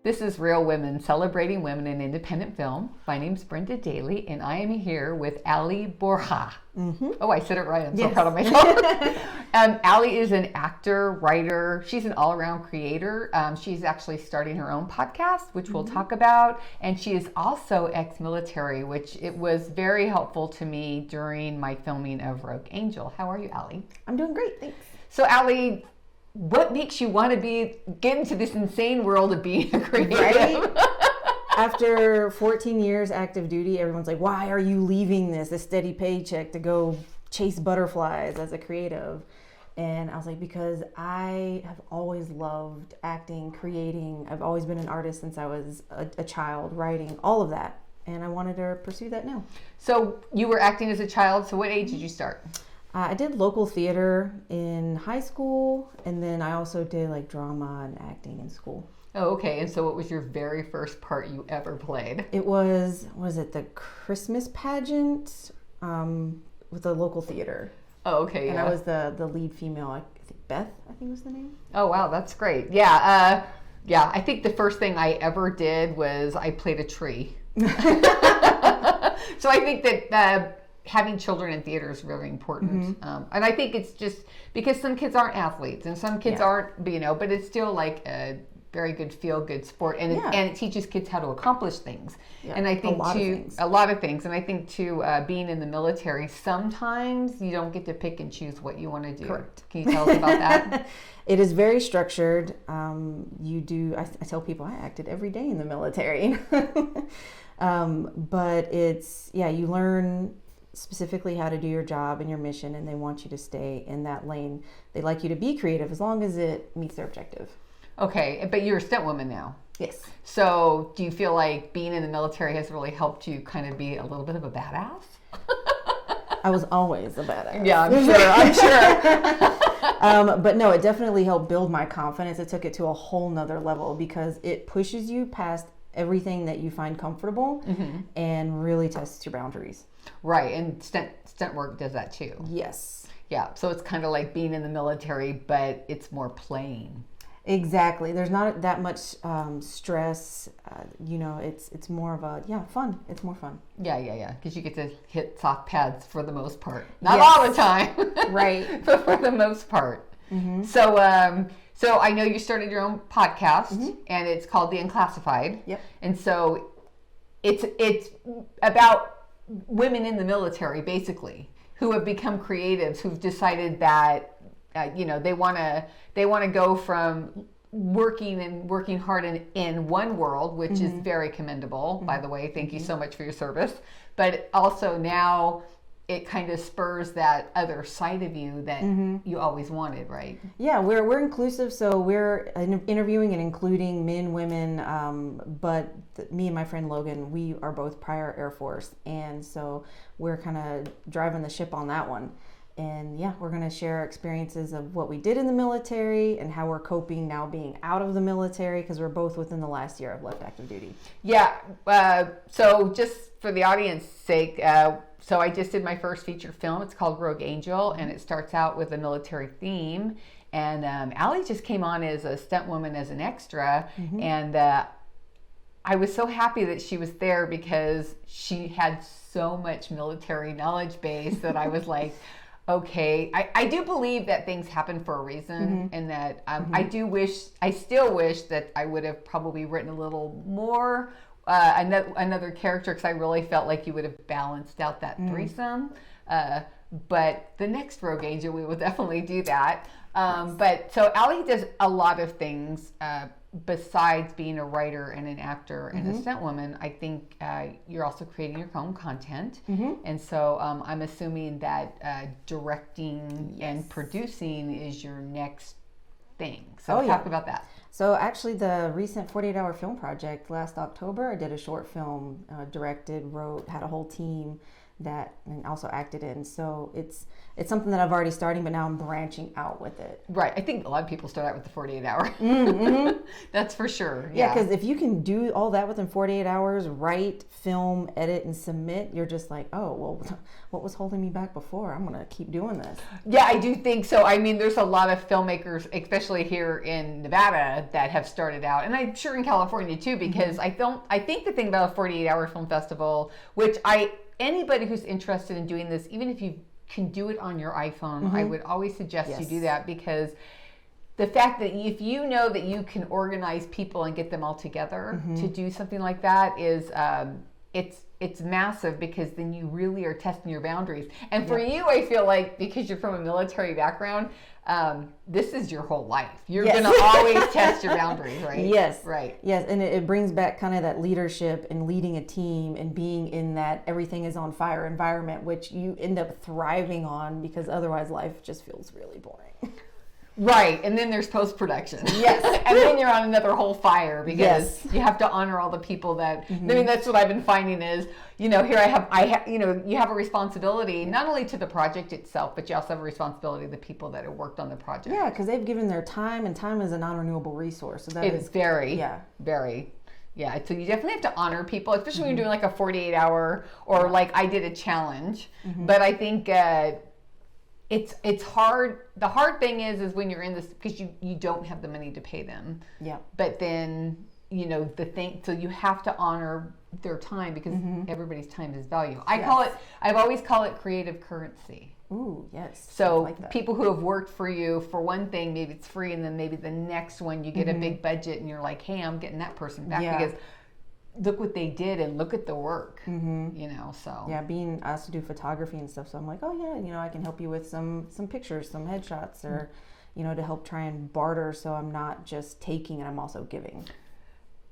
This is Real Women, celebrating women in independent film. My name's Brenda Daly, and I am here with Alicia Borja. Mm-hmm. Oh, I said it right. I'm so proud of myself. Ali is an actor, writer. She's an all-around creator. She's actually starting her own podcast, which we'll talk about. And she is also ex-military, which it was very helpful to me during my filming of Rogue Angel. How are you, Ali? I'm doing great, thanks. So, Ali, what makes you want to get into this insane world of being a creative? Right? After 14 years active duty, everyone's like, why are you leaving this steady paycheck to go chase butterflies as a creative? And I was like, because I have always loved acting, creating. I've always been an artist since I was a child, writing, all of that. And I wanted to pursue that now. So you were acting as a child. So what age did you start? I did local theater in high school, and then I also did like drama and acting in school. Oh, okay. And so what was your very first part you ever played? It was it the Christmas pageant with the local theater. Oh, okay. And I was the lead female. I think Beth, I think was the name. Oh, wow. That's great. Yeah. I think the first thing I ever did was I played a tree. So I think that having children in theater is really important. And I think it's just because some kids aren't athletes and some kids aren't, but it's still like a very good feel-good sport. And it teaches kids how to accomplish things. Yeah, and I think a lot of things. And I think too, being in the military, sometimes you don't get to pick and choose what you want to do. Correct. Can you tell us about that? It is very structured. I tell people I acted every day in the military. But it's, you learn specifically how to do your job and your mission, and they want you to stay in that lane. They like you to be creative as long as it meets their objective. Okay, but you're a stunt woman now. Yes. So do you feel like being in the military has really helped you kind of be a little bit of a badass? I was always a badass. Yeah, I'm sure. But no, it definitely helped build my confidence. It took it to a whole nother level because it pushes you past everything that you find comfortable and really tests your boundaries. Right, and stunt work does that too. Yes. Yeah, so it's kind of like being in the military, but it's more playing. Exactly. There's not that much stress. It's more of a fun. It's more fun. Yeah. Because you get to hit soft pads for the most part. Not all the time, right? But for the most part. Mm-hmm. So I know you started your own podcast, and it's called The Unclassified. Yep. And so it's about women in the military, basically, who have become creatives, who've decided that they want to go from working hard in one world, which is very commendable, by the way. Thank you so much for your service. But also now it kind of spurs that other side of you that you always wanted, right? Yeah, we're inclusive, so we're interviewing and including men, women, but me and my friend Logan, we are both prior Air Force, and so we're kind of driving the ship on that one. And we're going to share experiences of what we did in the military and how we're coping now being out of the military, because we're both within the last year of left active duty. Yeah. So just for the audience's sake, so I just did my first feature film. It's called Rogue Angel, and it starts out with a military theme. And Ali just came on as a stunt woman, as an extra. And I was so happy that she was there because she had so much military knowledge base that I was like, okay, I do believe that things happen for a reason, and that I still wish that I would have probably written a little more, another character, because I really felt like you would have balanced out that threesome. But the next Rogue Angel, we will definitely do that. But so Ali does a lot of things besides being a writer and an actor and a stunt woman. I think you're also creating your own content. And so I'm assuming that directing and producing is your next thing. So talk about that. So actually the recent 48-hour film project last October, I did a short film, directed, wrote, had a whole team that and also acted in. So it's something that I've already starting, but now I'm branching out with it. Right. I think a lot of people start out with the 48 hour. That's for sure. Yeah, because if you can do all that within 48 hours, write, film, edit, and submit, you're just like, oh, well, what was holding me back before? I'm going to keep doing this. Yeah, I do think so. I mean, there's a lot of filmmakers, especially here in Nevada, that have started out, and I'm sure in California too, because I think the thing about a 48-hour film festival, which anybody who's interested in doing this, even if you can do it on your iPhone, I would always suggest you do that, because the fact that if you know that you can organize people and get them all together to do something like that is it's massive, because then you really are testing your boundaries. And for you, I feel like, because you're from a military background, this is your whole life. You're going to always test your boundaries, right? Yes. Right. Yes, and it brings back kind of that leadership and leading a team and being in that everything is on fire environment, which you end up thriving on, because otherwise life just feels really boring. Right, and then there's post-production. Yes. And then you're on another whole fire, because you have to honor all the people that, I mean, that's what I've been finding is, here you have a responsibility, not only to the project itself, but you also have a responsibility to the people that have worked on the project. Yeah, because they've given their time, and time is a non-renewable resource. So it's very. Yeah, so you definitely have to honor people, especially when you're doing like a 48-hour, or like I did a challenge. But I think it's hard. The hard thing is when you're in this, because you don't have the money to pay them. Yeah. But then, so you have to honor their time, because everybody's time is value. I've always called it creative currency. Ooh, yes. So like people who have worked for you for one thing, maybe it's free, and then maybe the next one you get a big budget and you're like, hey, I'm getting that person back because look what they did and look at the work, so. Yeah, being asked to do photography and stuff. So I'm like, oh yeah, I can help you with some pictures, some headshots, or, to help try and barter, so I'm not just taking and I'm also giving.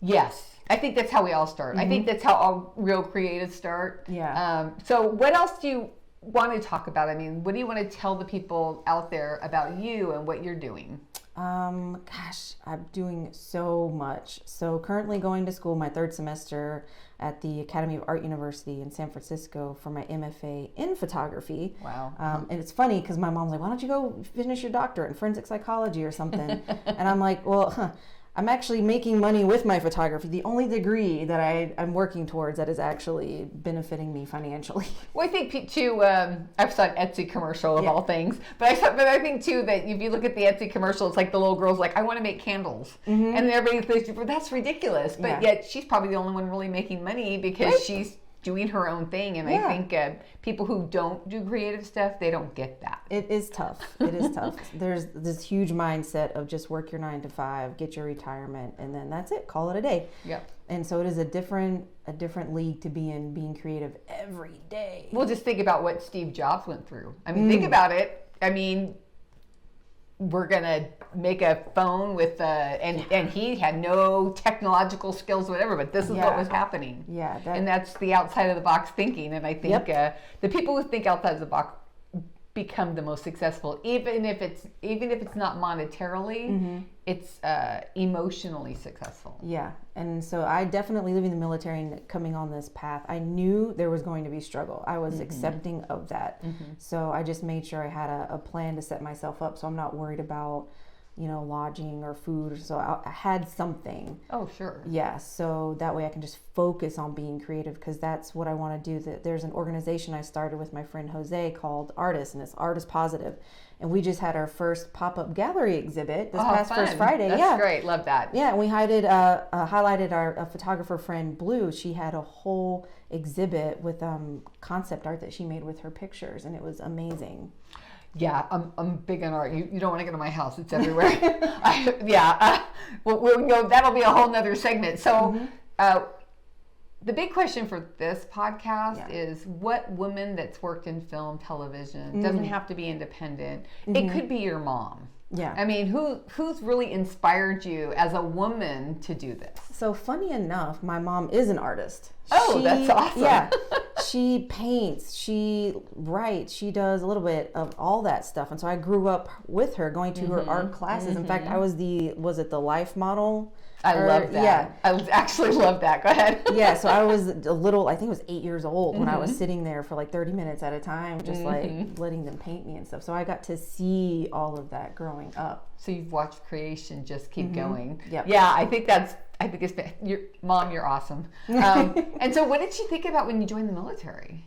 Yes. I think that's how we all start. I think that's how all real creatives start. Yeah. So what else do you want to talk about? I mean, what do you want to tell the people out there about you and what you're doing? Gosh, I'm doing so much. So currently going to school, my third semester at the Academy of Art University in San Francisco for my MFA in photography. Wow. And it's funny because my mom's like, why don't you go finish your doctorate in forensic psychology or something? And I'm like, well, I'm actually making money with my photography. The only degree that I'm working towards that is actually benefiting me financially. Well, I think too, I've saw an Etsy commercial of all things, but I think too that if you look at the Etsy commercial, it's like the little girl's like, I want to make candles. And then everybody thinks, well, that's ridiculous. But yet she's probably the only one really making money, because she's doing her own thing. And I think people who don't do creative stuff, they don't get that. It is tough. It is tough. There's this huge mindset of just work your 9 to 5, get your retirement, and then that's it. Call it a day. Yep. And so it is a different league to be in, being creative every day. Well, just think about what Steve Jobs went through. I mean, think about it. I mean, we're gonna make a phone with and he had no technological skills, whatever, but this is what was happening. And that's the outside of the box thinking. And I think the people who think outside of the box become the most successful, even if it's not monetarily, it's emotionally successful. Yeah. And so I definitely, living in the military and coming on this path, I knew there was going to be struggle. I was accepting of that. So I just made sure I had a plan to set myself up, so I'm not worried about lodging or food. So I had something. Oh, sure. Yeah. So that way I can just focus on being creative, because that's what I want to do. There's an organization I started with my friend Jose called Artist, and it's Artist Positive. And we just had our first pop-up gallery exhibit this past first Friday. That's great. Love that. Yeah. And we highlighted our photographer friend Blue. She had a whole exhibit with concept art that she made with her pictures, and it was amazing. Yeah, I'm big on art. You don't want to get to my house; it's everywhere. That'll be a whole nother segment. So, the big question for this podcast is: what woman that's worked in film, television, doesn't have to be independent? It could be your mom. Yeah. I mean, who's really inspired you as a woman to do this? So funny enough, my mom is an artist. Oh, that's awesome. Yeah. She paints, she writes, she does a little bit of all that stuff. And so I grew up with her, going to her art classes. In fact, I was the life model? I love that. Yeah. I actually love that. Go ahead. Yeah, so I was a little, I think I was 8 years old when I was sitting there for like 30 minutes at a time, just like letting them paint me and stuff. So I got to see all of that growing up. So you've watched creation just keep going. Yep. Yeah, I think it's, Mom, you're awesome. And so what did you think about when you joined the military?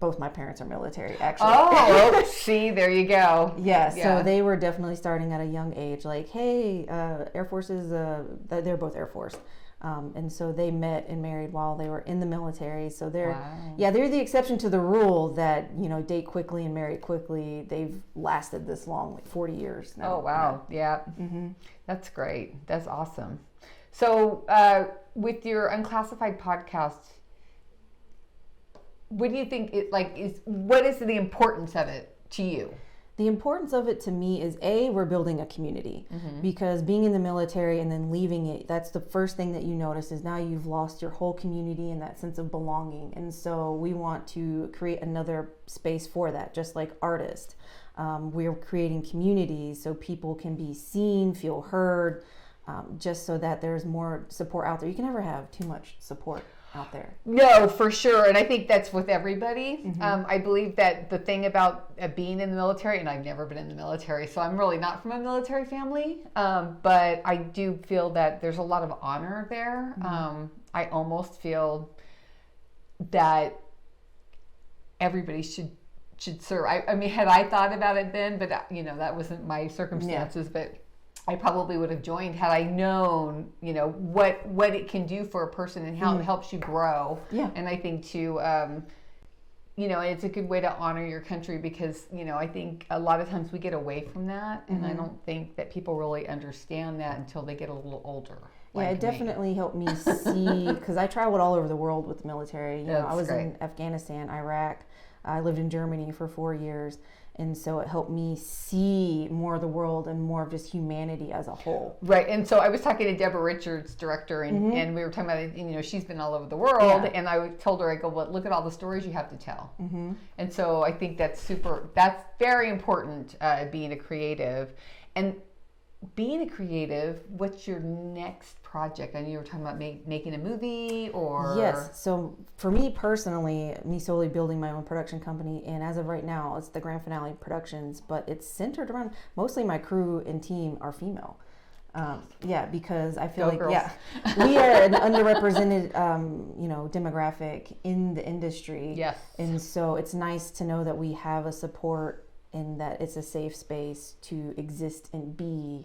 Both my parents are military, actually. Oh, see, there you go. Yeah, so they were definitely starting at a young age, like, hey, Air Force is, they're both Air Force. And so they met and married while they were in the military. So they're the exception to the rule that, date quickly and marry quickly. They've lasted this long, like 40 years now. Oh, wow. Yeah. That's great. That's awesome. So with your Unclassified podcast, what do you think what is the importance of it to you? The importance of it to me is we're building a community, because being in the military and then leaving it, that's the first thing that you notice is now you've lost your whole community and that sense of belonging. And so we want to create another space for that, just like artists. We're creating communities so people can be seen, feel heard, just so that there's more support out there. You can never have too much support out there. No, for sure. And I think that's with everybody. I believe that the thing about being in the military, and I've never been in the military, so I'm really not from a military family, but I do feel that there's a lot of honor there. I almost feel that everybody should serve. I mean, had I thought about it then, but that wasn't my circumstances, but I probably would have joined had I known, what it can do for a person and how it helps you grow. Yeah. And I think too, it's a good way to honor your country because, I think a lot of times we get away from that. And I don't think that people really understand that until they get a little older. Yeah, it definitely helped me see, because I traveled all over the world with the military. I was in Afghanistan, Iraq. I lived in Germany for 4 years. And so it helped me see more of the world and more of just humanity as a whole. Right. And so I was talking to Deborah Richards, director, and we were talking about, she's been all over the world. Yeah. And I told her, I go, well, look at all the stories you have to tell. And so I think that's very important, being a creative. And being a creative, what's your next project? I know you were talking about making a movie or... Yes. So for me personally, me solely building my own production company, and as of right now, it's the Grand Finale Productions, but it's centered around, mostly my crew and team are female. Because I feel girls. We are an underrepresented, demographic in the industry. Yes. And so it's nice to know that we have a support and that it's a safe space to exist and be,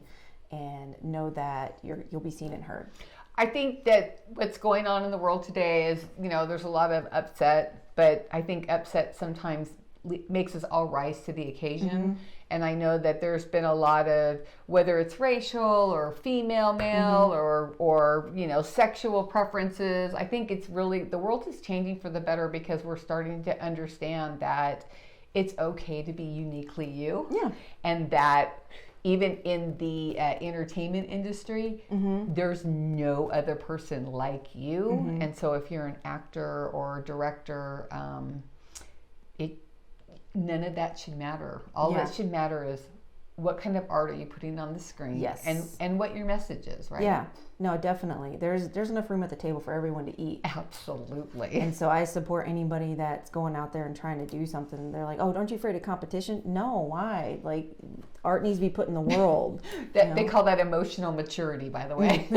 and know that you'll be seen and heard. I think that what's going on in the world today is, there's a lot of upset, but I think upset sometimes makes us all rise to the occasion. And I know that there's been a lot of, whether it's racial or female, male, or sexual preferences. I think it's really, the world is changing for the better because we're starting to understand that it's okay to be uniquely you. Yeah. And that even in the entertainment industry, there's no other person like you. And so if you're an actor or director, none of that should matter. All that should matter is what kind of art are you putting on the screen? Yes. And what your message is, right? Yeah. No, definitely. There's enough room at the table for everyone to eat. Absolutely. And so I support anybody that's going out there and trying to do something. They're like, oh, aren't you afraid of competition? No, why? Like, art needs to be put in the world. They call that emotional maturity, by the way.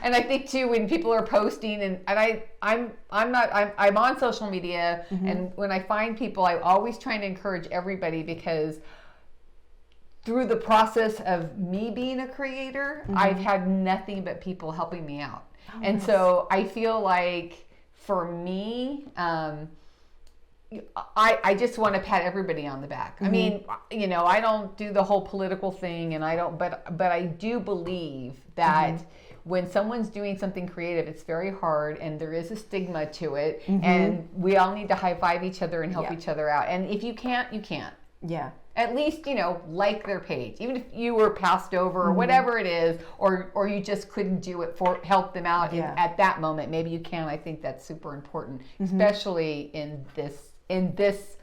And I think too, when people are posting, and I'm on social media, and when I find people, I always try and encourage everybody, because through the process of me being a creator, I've had nothing but people helping me out. Oh, and nice. So I feel like for me, I just want to pat everybody on the back. I mean, I don't do the whole political thing, and but I do believe that when someone's doing something creative, it's very hard, and there is a stigma to it, and we all need to high five each other and help each other out. And if you can't, you can't. Yeah. at least, like their page, even if you were passed over or whatever it is, or you just couldn't do it for help them out at that moment. Maybe you can. I think that's super important, especially in this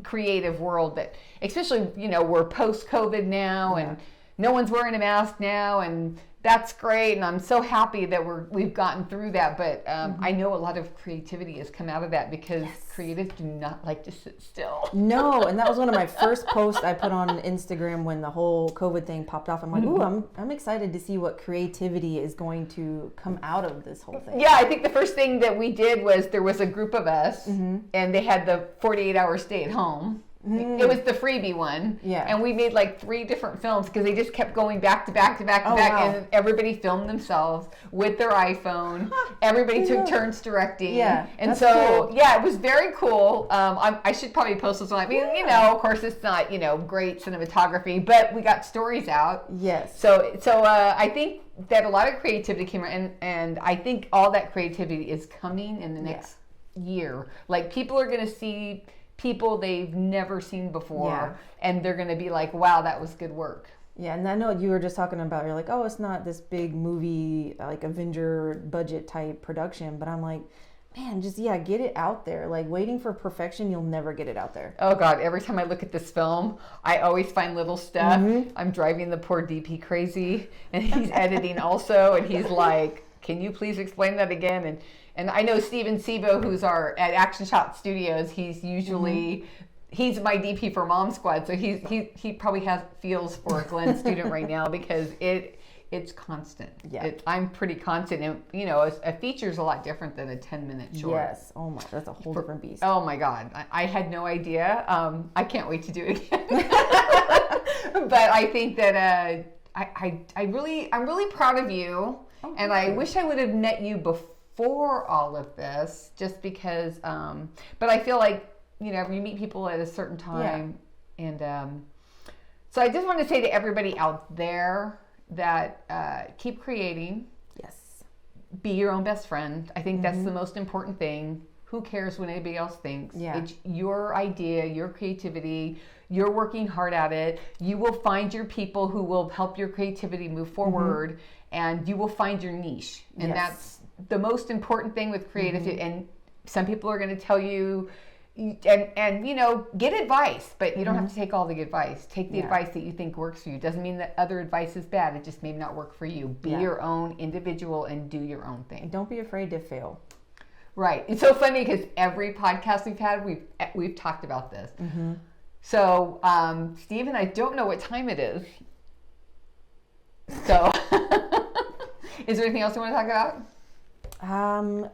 creative world that, especially, we're post-COVID now and no one's wearing a mask now, and that's great, and I'm so happy that we've gotten through that. But I know a lot of creativity has come out of that because creatives do not like to sit still. No, and that was one of my first posts I put on Instagram when the whole COVID thing popped off. I'm like, ooh, I'm excited to see what creativity is going to come out of this whole thing. Yeah, I think the first thing that we did was there was a group of us, and they had the 48-hour stay at home. It was the freebie one. Yeah. And we made like 3 different films because they just kept going back to back to back to back. Wow. And everybody filmed themselves with their iPhone. Everybody took turns directing. Yeah. And so, it was very cool. I should probably post this one. I mean, of course it's not, great cinematography, but we got stories out. Yes. So I think that a lot of creativity came out, and I think all that creativity is coming in the next year. Like, people are going to see people they've never seen before, and they're going to be like, wow, that was good work. Yeah, and I know you were just talking about, you're like, oh, it's not this big movie, like Avenger budget type production, but I'm like, man, just, get it out there. Like, waiting for perfection, you'll never get it out there. Oh, God, every time I look at this film, I always find little stuff. I'm driving the poor DP crazy, and he's editing also, and he's like, can you please explain that again? And I know Steven Sebo, who's at Action Shot Studios, he's usually, he's my DP for Mom Squad, so he probably feels for a Glenn student right now because it's constant. Yeah. I'm pretty constant, and a feature's a lot different than a 10-minute short. Yes. Oh my, that's a whole different beast. Oh my God, I had no idea. I can't wait to do it again. But I think that I'm really proud of you, and I wish I would have met you before all of this, just because. But I feel like you meet people at a certain time, and so I just want to say to everybody out there that keep creating. Yes. Be your own best friend. I think that's the most important thing. Who cares what anybody else thinks? Yeah. It's your idea, your creativity. You're working hard at it. You will find your people who will help your creativity move forward, and you will find your niche. And that's the most important thing with creative. And some people are going to tell you, and get advice, but you don't have to take all the advice. Take the advice that you think works for you. Doesn't mean that other advice is bad. It just may not work for you. Be your own individual and do your own thing. And don't be afraid to fail. Right. It's so funny because every podcast we've had, we've talked about this. So, Stephen, I don't know what time it is. So, is there anything else you want to talk about?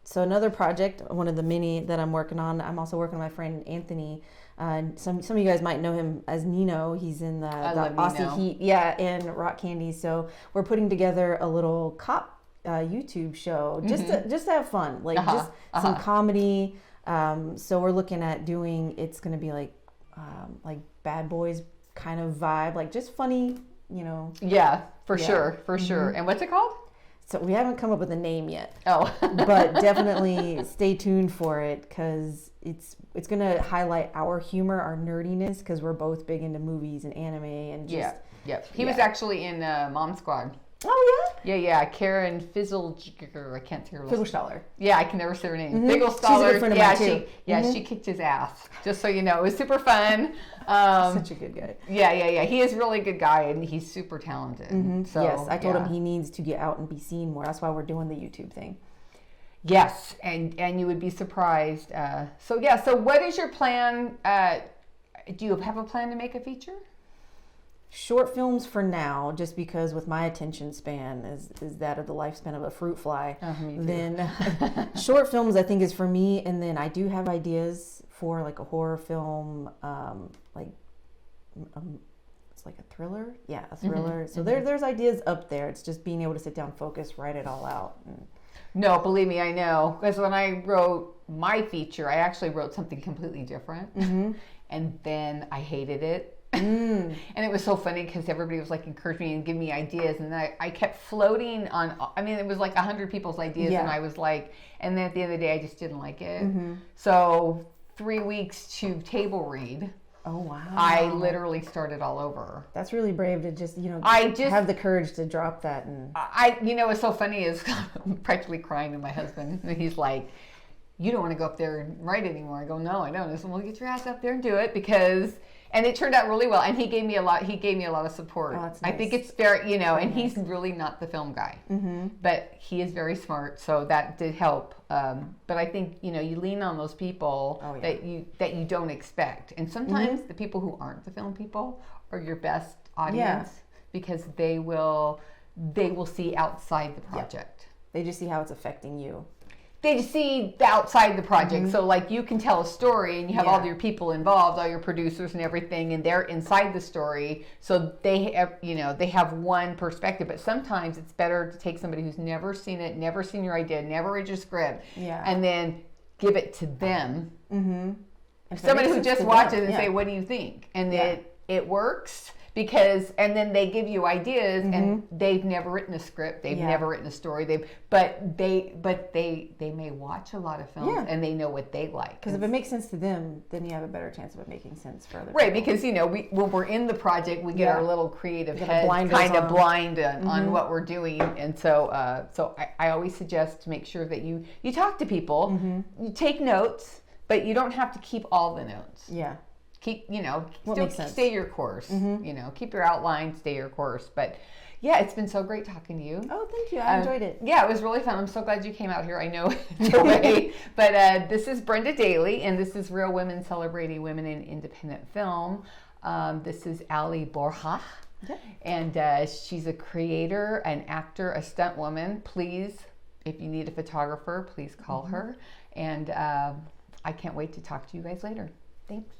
So another project, one of the many that I'm working on, I'm also working with my friend Anthony. Some of you guys might know him as Nino. He's in the Aussie Heat, and Rock Candy. So we're putting together a little cop YouTube show just to have fun, like just some comedy. So we're looking at doing. It's going to be like Bad Boys kind of vibe, like just funny, Yeah, for sure. And what's it called? So we haven't come up with a name yet. Oh. But definitely stay tuned for it, because it's going to highlight our humor, our nerdiness, because we're both big into movies and anime and just... He was actually in Mom Squad. Oh, Yeah. Karen Fizzle... I can't say her name. Fizzlestaller. Yeah, I can never say her name. She's a good friend of mine, too. She kicked his ass. Just so you know. It was super fun. Such a good guy. Yeah. He is a really good guy, and he's super talented. So, yes, I told him he needs to get out and be seen more. That's why we're doing the YouTube thing. Yes, and you would be surprised. So what is your plan? Do you have a plan to make a feature? Short films for now, just because with my attention span is that of the lifespan of a fruit fly. Then short films I think is for me, and then I do have ideas for like a horror film, it's like a thriller. Yeah, a thriller. So there's ideas up there. It's just being able to sit down, focus, write it all out. No, believe me, I know. Because when I wrote my feature, I actually wrote something completely different. And then I hated it. And it was so funny because everybody was like encouraging me and giving me ideas, and then I kept floating on. I mean, it was like 100 people's ideas, and I was like, and then at the end of the day, I just didn't like it. So 3 weeks to table read, Oh, wow. I literally started all over. That's really brave to just, I just have the courage to drop that. And what's so funny is I'm practically crying to my husband, and he's like, "You don't want to go up there and write anymore." I go, "No, I don't." I said, "Well, get your ass up there and do it," and it turned out really well. And he gave me a lot of support. Oh, that's nice. I think it's very, and he's really not the film guy, but he is very smart. So that did help. But I think, you lean on those people that you don't expect. And sometimes the people who aren't the film people are your best audience because they will see outside the project. They just see how it's affecting you. They just see the outside the project. So like you can tell a story and you have all your people involved, all your producers and everything, and they're inside the story. So they have one perspective, but sometimes it's better to take somebody who's never seen it, never seen your idea, never read your script, and then give it to them. Somebody who just watches and say, "What do you think?" And it works. And then they give you ideas, and they've never written a script, they've never written a story, but they may watch a lot of films and they know what they like. Because if it makes sense to them, then you have a better chance of it making sense for other people. Because when we're in the project, we get our little creative head kind of blind on what we're doing, and so I always suggest to make sure that you talk to people, you take notes, but you don't have to keep all the notes. Keep, still stay your course, keep your outline, stay your course. But yeah, it's been so great talking to you. Oh, thank you. I enjoyed it. Yeah, it was really fun. I'm so glad you came out here. I know no way. But this is Brenda Daly, and this is Real Women Celebrating Women in Independent Film. This is Alicia Borja. And she's a creator, an actor, a stunt woman. Please, if you need a photographer, please call her. And I can't wait to talk to you guys later. Thanks.